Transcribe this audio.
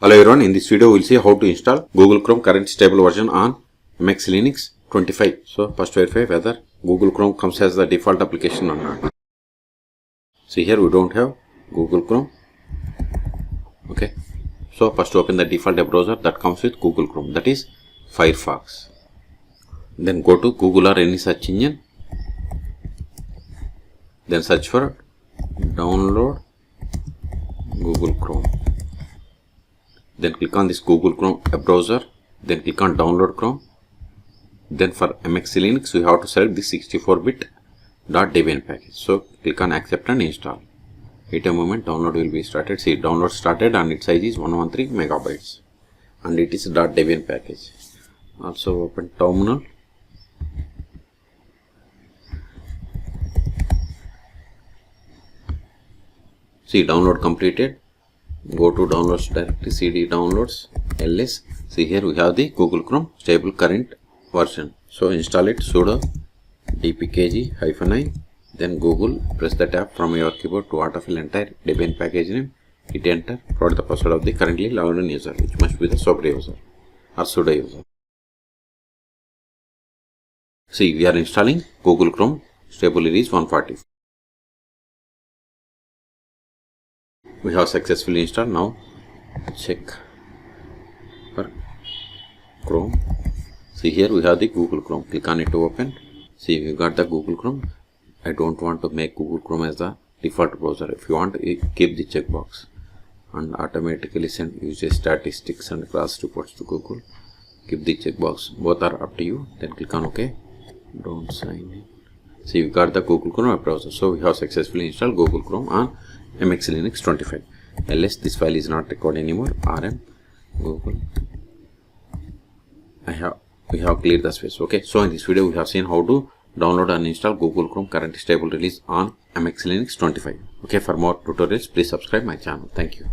Hello everyone, in this video we will see how to install Google Chrome current stable version on MX Linux 25. So first verify whether Google Chrome comes as the default application or not. See here we don't have Google Chrome. Okay. So first open the default browser that comes with Google Chrome, that is Firefox. Then go to Google or any search engine. Then search for download Google Chrome. Then click on this Google Chrome browser. Then click on download Chrome. Then for MX Linux we have to select the 64-bit .debian package. So click on accept and install. Wait a moment, download will be started. See, download started and its size is 113 megabytes. And it is .debian package. Also open terminal. See, download completed. Go to downloads directory, cd downloads, ls. See here we have the Google Chrome stable current version. So install it, sudo dpkg-i, then Google, press the tab from your keyboard to autofill entire Debian package name, hit enter, provide the password of the currently logged in user, which must be the super user or sudo user. See, we are installing Google Chrome stable release 140. We have successfully installed. Now check for Chrome. See here we have the Google Chrome. Click on it to open. See, we got the Google Chrome. I don't want to make Google Chrome as the default browser. If you want, keep the checkbox and automatically send user statistics and class reports to Google. Keep the checkbox. Both are up to you. Then click on OK. Don't sign in. See, we got the Google Chrome web browser. So we have successfully installed Google Chrome on MX Linux 25. ls this file is not recorded anymore. rm Google. We have cleared the space. Okay, so in this video we have seen how to download and install Google Chrome current stable release on MX Linux 25. Okay, for more tutorials please subscribe my channel. Thank you.